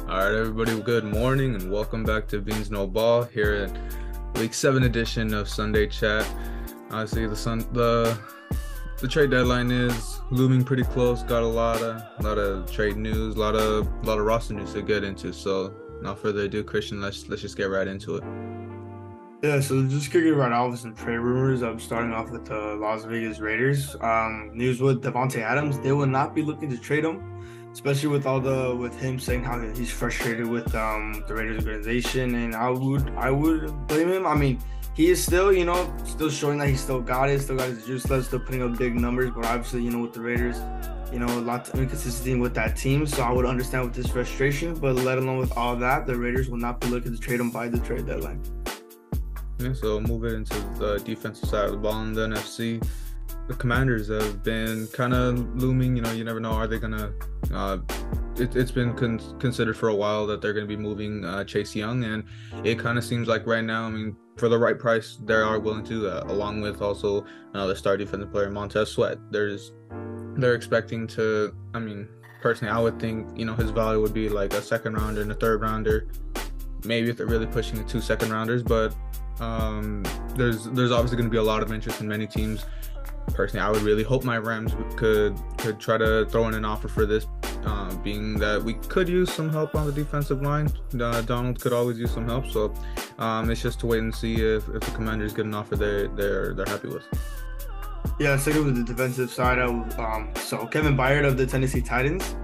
All right, everybody, good morning and welcome back to Beans No Ball here at Week 7 edition of Sunday Chat. Obviously, the trade deadline is looming pretty close. Got a lot of trade news, a lot of roster news to get into. So, without further ado, Christian, let's just get right into it. Yeah, so just kicking it right off with some trade rumors. I'm starting off with the Las Vegas Raiders. News with Davante Adams, they will not be looking to trade him, especially with him saying how he's frustrated with the Raiders organization, and I would blame him. I mean, he is still still showing that he still got his juice left, still putting up big numbers, but obviously with the Raiders, a lot of inconsistency with that team. So I would understand with his frustration, but let alone with all that, the Raiders will not be looking to trade him by the trade deadline. Yeah, so moving into the defensive side of the ball in the NFC, the Commanders have been kind of looming. You never know. Are they gonna? It's been considered for a while that they're gonna be moving Chase Young, and it kind of seems like right now, I mean, for the right price, they are willing to do that. Along with also the star defensive player Montez Sweat. They're expecting to. I mean, personally, I would think his value would be like a second rounder and a third rounder. Maybe if they're really pushing it 2 second rounders, but there's obviously going to be a lot of interest in many teams. Personally, I would really hope my Rams could try to throw in an offer for this, being that we could use some help on the defensive line. Donald could always use some help, so it's just to wait and see if the Commanders get an offer they're happy with. Yeah, second with the defensive side of so Kevin Byard of the Tennessee Titans.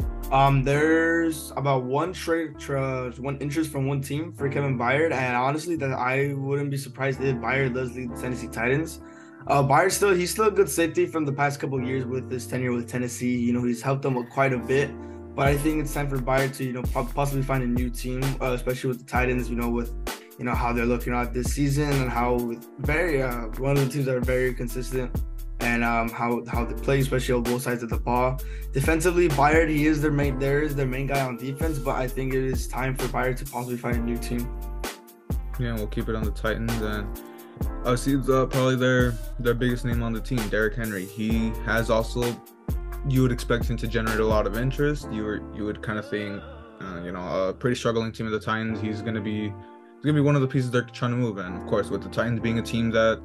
There's about one interest from one team for Kevin Byard, and honestly, that I wouldn't be surprised if Byard does lead the Tennessee Titans. Byard he's still a good safety from the past couple of years with his tenure with Tennessee. He's helped them quite a bit, but I think it's time for Byard to possibly find a new team, especially with the Titans. With how they're looking at this season and how one of the teams that are very consistent. And how they play, especially on both sides of the ball. Defensively, Byard, he is their main guy on defense, but I think it is time for Byard to possibly find a new team. Yeah, we'll keep it on the Titans, and obviously probably their biggest name on the team, Derrick Henry. He has also, you would expect him to generate a lot of interest. You would kind of think, a pretty struggling team of the Titans, he's gonna be one of the pieces they're trying to move. And of course, with the Titans being a team that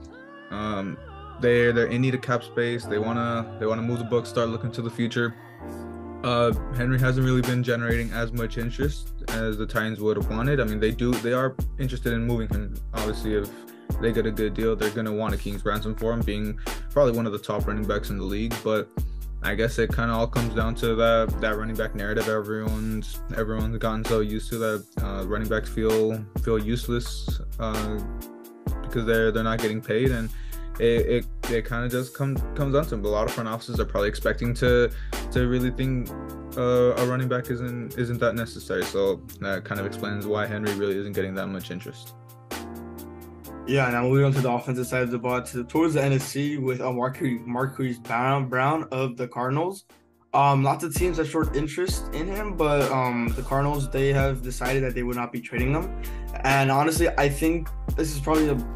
they're in need of cap space. They wanna move the book, start looking to the future. Henry hasn't really been generating as much interest as the Titans would have wanted. I mean, they are interested in moving him. Obviously, if they get a good deal, they're gonna want a king's ransom for him, being probably one of the top running backs in the league. But I guess it kind of all comes down to that running back narrative. Everyone's gotten so used to that. Running backs feel useless because they're not getting paid, and it kind of just comes down to them. A lot of front offices are probably expecting to really think a running back isn't that necessary. So that kind of explains why Henry really isn't getting that much interest. Yeah, now moving on to the offensive side of the ball, towards the NFC with Marquise Brown of the Cardinals. Lots of teams have short interest in him, but the Cardinals, they have decided that they would not be trading them. And honestly, I think this is probably a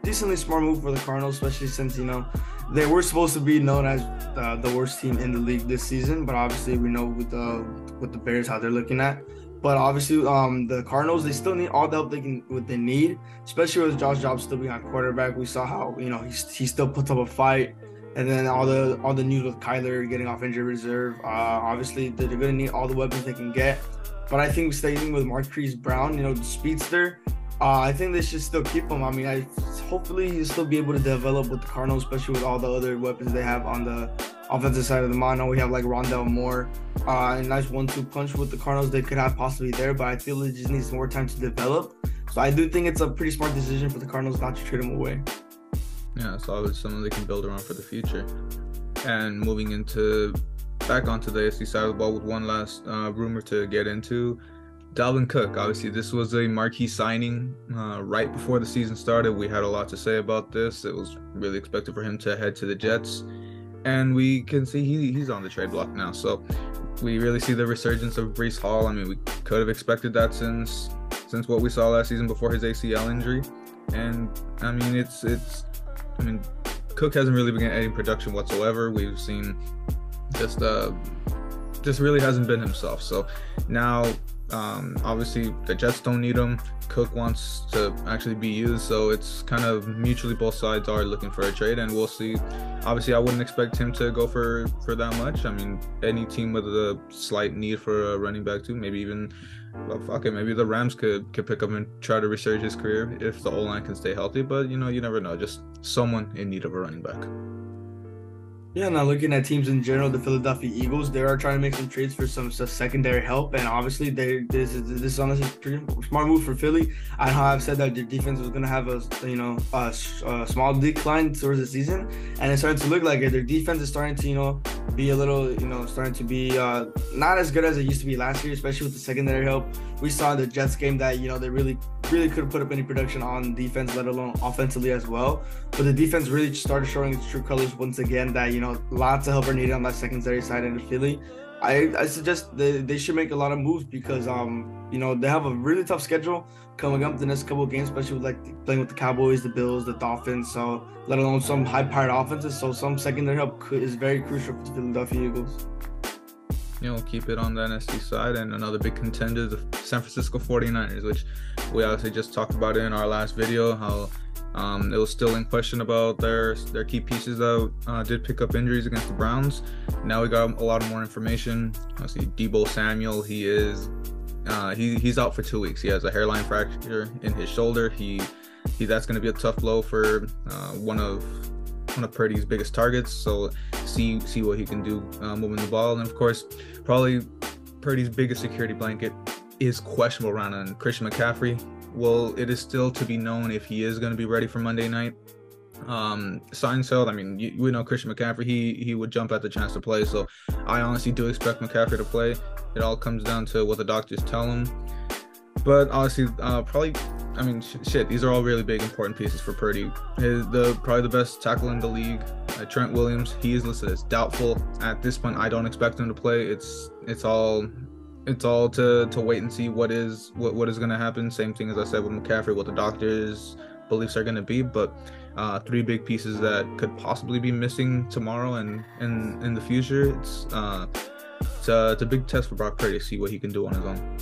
decently smart move for the Cardinals, especially since they were supposed to be known as the worst team in the league this season, but obviously we know with the Bears how they're looking at. But obviously, the Cardinals, they still need all the help they need, especially with Josh Jacobs still being on quarterback. We saw how he still puts up a fight, and then all the news with Kyler getting off injured reserve. Obviously, they're going to need all the weapons they can get. But I think staying with Marquise Brown, the speedster, I think they should still keep him. I mean, hopefully he'll still be able to develop with the Cardinals, especially with all the other weapons they have on the offensive side of the ball. We have like Rondale Moore, a nice 1-2 punch with the Cardinals they could have possibly there, but I feel it just needs more time to develop. So I do think it's a pretty smart decision for the Cardinals not to trade him away. Yeah, it's always someone they can build around for the future. And moving back onto the AFC side of the ball with one last rumor to get into. Dalvin Cook, obviously this was a marquee signing right before the season started. We had a lot to say about this. It was really expected for him to head to the Jets, and we can see he's on the trade block now. So we really see the resurgence of Breece Hall. I mean, we could have expected that since what we saw last season before his ACL injury. And I mean, Cook hasn't really been getting any production whatsoever. We've seen just really hasn't been himself. So now Obviously, the Jets don't need him. Cook wants to actually be used, so it's kind of mutually both sides are looking for a trade, and we'll see. Obviously, I wouldn't expect him to go for that much. I mean, any team with a slight need for a running back too, maybe even, well, fuck it, maybe the Rams could pick up and try to resurge his career if the O-line can stay healthy. But you never know. Just someone in need of a running back. Yeah, now looking at teams in general, the Philadelphia Eagles, they are trying to make some trades for some secondary help, and obviously this is honestly a pretty smart move for Philly. I know I've said that their defense was gonna have a small decline towards the season, and it's starting to look like it. Their defense is starting to be a little starting to be not as good as it used to be last year, especially with the secondary help. We saw in the Jets game that they really couldn't put up any production on defense, let alone offensively as well. But the defense really started showing its true colors once again. That lots of help are needed on that secondary side in Philly. I suggest they should make a lot of moves because they have a really tough schedule coming up the next couple of games, especially with playing with the Cowboys, the Bills, the Dolphins. So let alone some high-powered offenses. So some secondary help is very crucial for the Philadelphia Eagles. Keep it on the NFC side, and another big contender, the San Francisco 49ers, which we obviously just talked about in our last video, how it was still in question about their key pieces that did pick up injuries against the Browns. Now we got a lot more information. Obviously, Deebo Samuel, he's out for 2 weeks. He has a hairline fracture in his shoulder. That's going to be a tough blow for one of Purdy's biggest targets. So see what he can do moving the ball. And of course, probably Purdy's biggest security blanket is questionable around Christian McCaffrey. Well, it is still to be known if he is going to be ready for Monday night. Seinfeld, I mean, we know Christian McCaffrey, he would jump at the chance to play. So I honestly do expect McCaffrey to play. It all comes down to what the doctors tell him. But honestly, these are all really big, important pieces for Purdy. Probably the best tackle in the league, Trent Williams. He is listed as doubtful at this point. I don't expect him to play. It's all to wait and see what is going to happen. Same thing as I said with McCaffrey, what the doctors' beliefs are going to be. But three big pieces that could possibly be missing tomorrow and in the future. It's a big test for Brock Purdy to see what he can do on his own.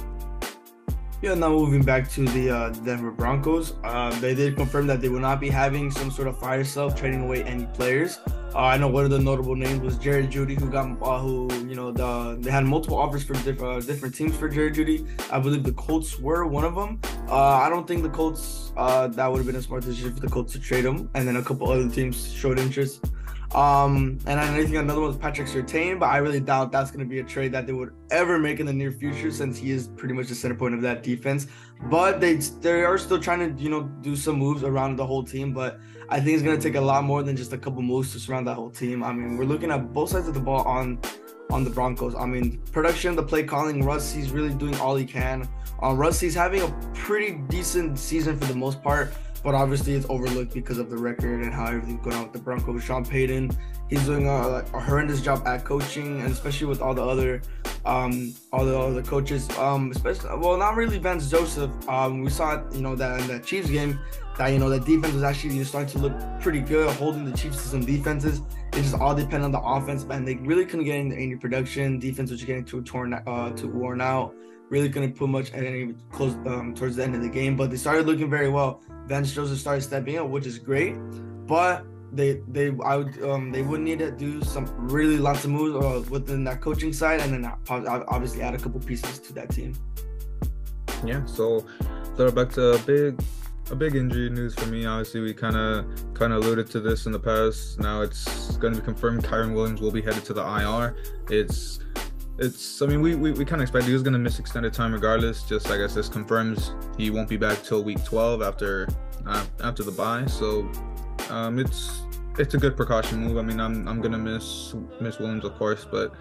Yeah, now moving back to the Denver Broncos, they did confirm that they will not be having some sort of fire sale, trading away any players. I know one of the notable names was Jerry Jeudy, they had multiple offers for different teams for Jerry Jeudy. I believe the Colts were one of them. I don't think the Colts, that would have been a smart decision for the Colts to trade him, and then a couple other teams showed interest. And I think another one was Patrick Surtain, but I really doubt that's going to be a trade that they would ever make in the near future, since he is pretty much the center point of that defense. But they are still trying to do some moves around the whole team, but I think it's going to take a lot more than just a couple moves to surround that whole team. I mean, we're looking at both sides of the ball on the Broncos. I mean, production, the play calling, Russ, he's really doing all he can. Russ, he's having a pretty decent season for the most part, but obviously it's overlooked because of the record and how everything's going on with the Broncos. Sean Payton, he's doing a horrendous job at coaching, and especially with all the other coaches, not really Vance Joseph. We saw that in that Chiefs game that that defense was actually starting to look pretty good, holding the Chiefs to some defenses. It just all depended on the offense, and they really couldn't get any production. Defense was getting too worn out. Really couldn't put much any close towards the end of the game, but they started looking very well. Vance Joseph started stepping up, which is great, but they would need to do some really lots of moves within that coaching side, and then obviously add a couple pieces to that team. Yeah, so back to a big injury news for me. Obviously, we kind of alluded to this in the past. Now it's going to be confirmed Kyren Williams will be headed to the IR. We kind of expected he was going to miss extended time regardless. Just I guess this confirms he won't be back till week 12 after the bye. So it's a good precaution move. I mean, I'm gonna miss Williams, of course, but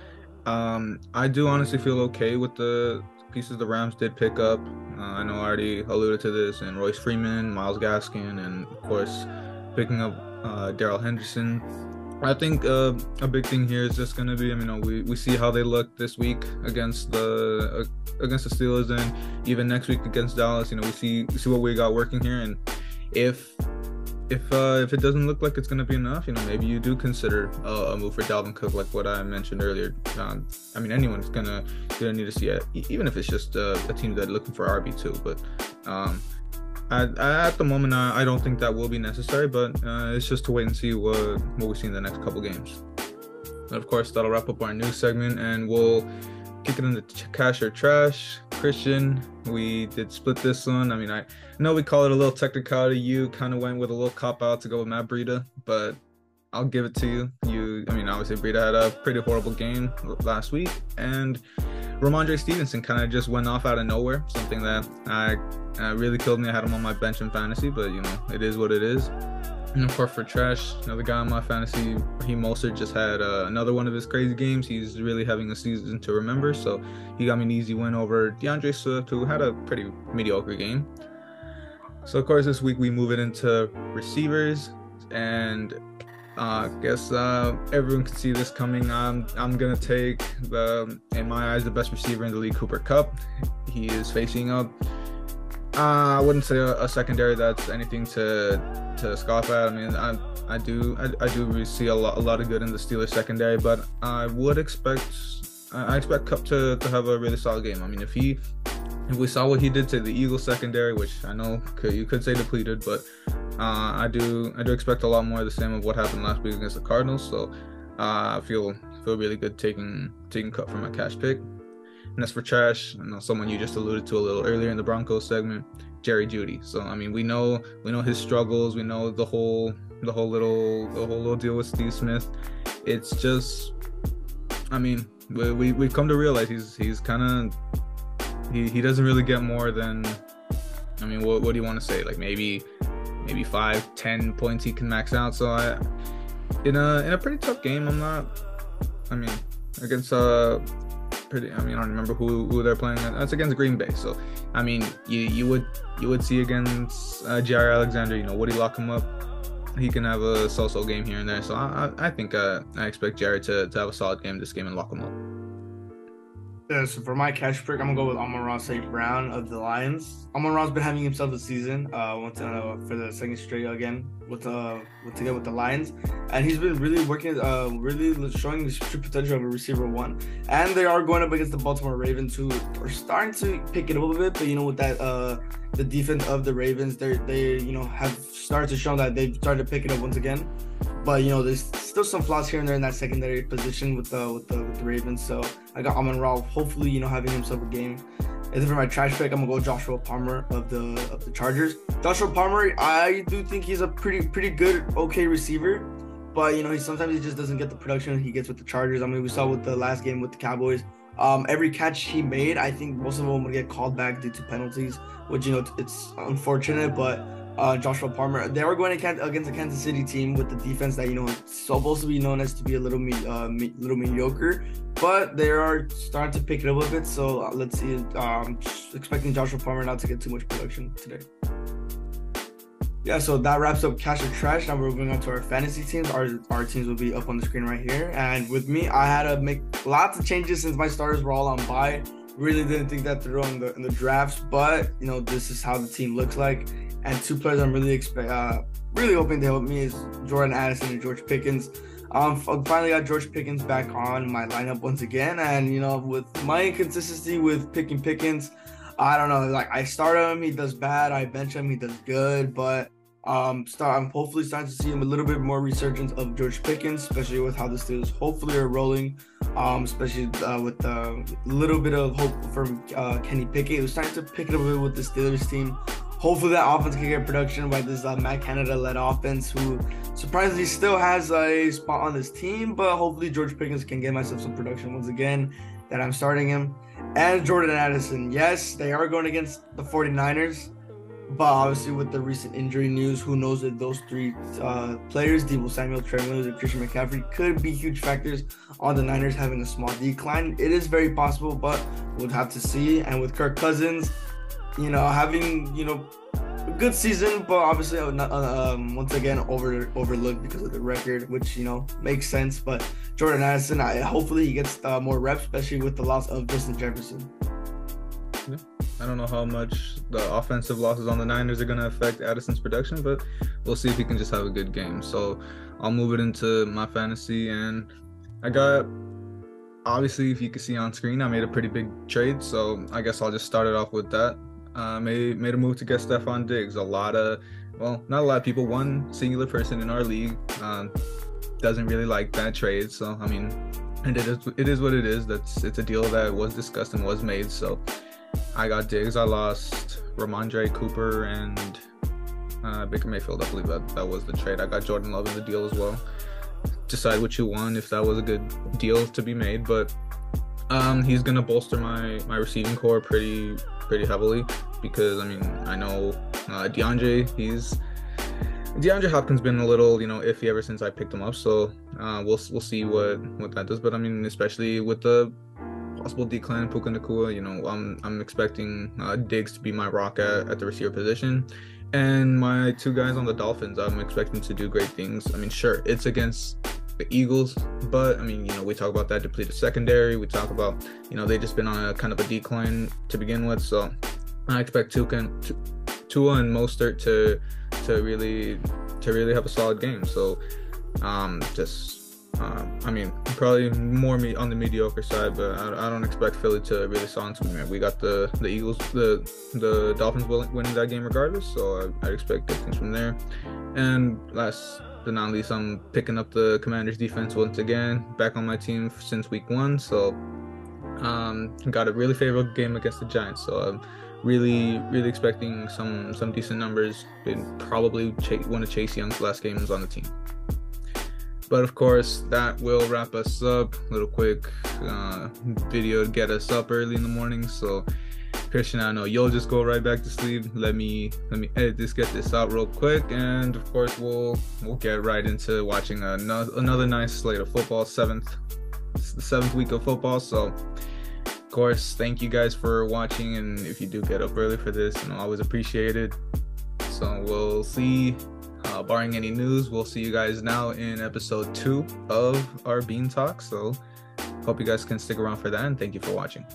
I do honestly feel okay with the pieces the Rams did pick up. I know I already alluded to this, and Royce Freeman, Myles Gaskin, and of course picking up Darrell Henderson. I think a big thing here is just going to be, we see how they look this week against the Steelers, and even next week against Dallas. We see what we got working here, and if if it doesn't look like it's gonna be enough, maybe you do consider a move for Dalvin Cook, like what I mentioned earlier. I mean, anyone's gonna need to see it, even if it's just a team that's looking for RB2. But at the moment, I don't think that will be necessary. But it's just to wait and see what we see in the next couple games. And of course, that'll wrap up our news segment, and we'll kick it into cash or trash. Christian, we did split this one. I mean, I know we call it a little technicality. You kind of went with a little cop-out to go with Matt Breida, but I'll give it to you. I mean, obviously, Breida had a pretty horrible game last week, and Ramondre Stevenson kind of just went off out of nowhere, something that really killed me. I had him on my bench in fantasy, but, it is what it is. And of course, for trash, another guy on my fantasy, Raheem Mostert, just had another one of his crazy games. He's really having a season to remember, so he got me an easy win over DeAndre Swift, who had a pretty mediocre game. So, of course, this week we move it into receivers, and I guess everyone can see this coming. I'm going to take, in my eyes, the best receiver in the league, Cooper Kupp. He is facing up. I wouldn't say a secondary that's anything to scoff at. I mean, I do really see a lot of good in the Steelers secondary, but I expect Kupp to have a really solid game. I mean, if we saw what he did to the Eagles secondary, which I know you could say depleted, but I do expect a lot more of the same of what happened last week against the Cardinals. So I feel really good taking Kupp for my cash pick. And as for trash, I know someone you just alluded to a little earlier in the Broncos segment, Jerry Jeudy. So I mean, we know his struggles. We know the whole little deal with Steve Smith. It's just, I mean, we've come to realize he's kind of he doesn't really get more than, I mean, what do you want to say? Like maybe 5-10 points he can max out. So in a pretty tough game, against I don't remember who they're playing. That's against Green Bay. So, I mean, you would see against Jaire Alexander, would he lock him up? He can have a so-so game here and there. So I think I expect Jaire to have a solid game this game and lock him up. Yeah, so for my cash pick, I'm gonna go with Amon-Ra St. Brown of the Lions. Amon-Ra's been having himself a season. For the second straight again with the Lions, and he's been really working, really showing the true potential of a receiver one. And they are going up against the Baltimore Ravens, who are starting to pick it up a little bit. But with that, the defense of the Ravens, they have started to show that they've started to pick it up once again. But there's still some flaws here and there in that secondary position with the Ravens. So I got Amon-Ra, hopefully having himself a game. And then for my trash pick, I'm gonna go Joshua Palmer of the Chargers. Joshua Palmer, I do think he's a pretty good, okay receiver, but sometimes he just doesn't get the production he gets with the Chargers. I mean, we saw with the last game with the Cowboys. Every catch he made, I think most of them would get called back due to penalties, which it's unfortunate, but. Joshua Palmer, they were going against a Kansas City team with the defense that it's supposed to be known as to be a little mediocre, but they are starting to pick it up a bit. So let's see. Expecting Joshua Palmer not to get too much production today. Yeah, so that wraps up cash or trash. Now we're moving on to our fantasy teams. Our teams will be up on the screen right here. And with me, I had to make lots of changes since my starters were all on bye. Really didn't think that through in the drafts, but this is how the team looks like. And two players I'm really hoping to help me is Jordan Addison and George Pickens. Finally got George Pickens back on my lineup once again, and with my inconsistency with picking Pickens, I don't know. Like I start him, he does bad. I bench him, he does good. But I'm hopefully starting to see him a little bit more resurgence of George Pickens, especially with how the Steelers hopefully are rolling. Especially with a little bit of hope from Kenny Pickett, who's starting to pick it up a bit with the Steelers team. Hopefully that offense can get production by this Matt Canada-led offense, who surprisingly still has a spot on this team. But hopefully George Pickens can get myself some production once again that I'm starting him. And Jordan Addison, yes, they are going against the 49ers. But obviously with the recent injury news, who knows if those three players, Deebo Samuel, Trey Williams, and Christian McCaffrey, could be huge factors on the Niners having a small decline. It is very possible, but we'll have to see. And with Kirk Cousins, having, a good season, but obviously once again overlooked because of the record, which, makes sense. But Jordan Addison, hopefully he gets more reps, especially with the loss of Justin Jefferson. Yeah. I don't know how much the offensive losses on the Niners are going to affect Addison's production, but we'll see if he can just have a good game. So I'll move it into my fantasy, and I got, obviously, if you can see on screen, I made a pretty big trade. So I guess I'll just start it off with that. Made a move to get Stefon Diggs. Not a lot of people. One singular person in our league doesn't really like that trade. So I mean, and it is what it is. It's a deal that was discussed and was made. So I got Diggs. I lost Ramondre Cooper and Baker Mayfield. I believe that was the trade. I got Jordan Love in the deal as well. Decide what you want, if that was a good deal to be made, but he's gonna bolster my receiving core pretty heavily, because I mean, I know DeAndre Hopkins been a little iffy ever since I picked him up, so we'll see what that does. But I mean, especially with the possible decline in Puka Nacua, I'm expecting Diggs to be my rock at the receiver position. And my two guys on the Dolphins, I'm expecting to do great things. I mean, sure, it's against the Eagles, but I mean, we talk about that depleted secondary. We talk about, they just been on a kind of a decline to begin with. So I expect Tua and Mostert to really have a solid game. So I mean, probably more on the mediocre side, but I don't expect Philly to really silence me. We got the Eagles, the Dolphins winning that game regardless, so I expect good things from there. And last but not least, I'm picking up the Commanders defense once again, back on my team since week 1. So got a really favorable game against the Giants. So I'm really expecting some decent numbers. And probably one of Chase Young's last games on the team. But of course, that will wrap us up. Little quick video to get us up early in the morning. So Christian, I know you'll just go right back to sleep. Let me edit this, get this out real quick, and of course we'll get right into watching another nice slate of football. The seventh week of football. So of course, thank you guys for watching, and if you do get up early for this, always appreciate it. So we'll see. Barring any news, we'll see you guys now in episode 2 of our Bean Talk. So hope you guys can stick around for that, and thank you for watching.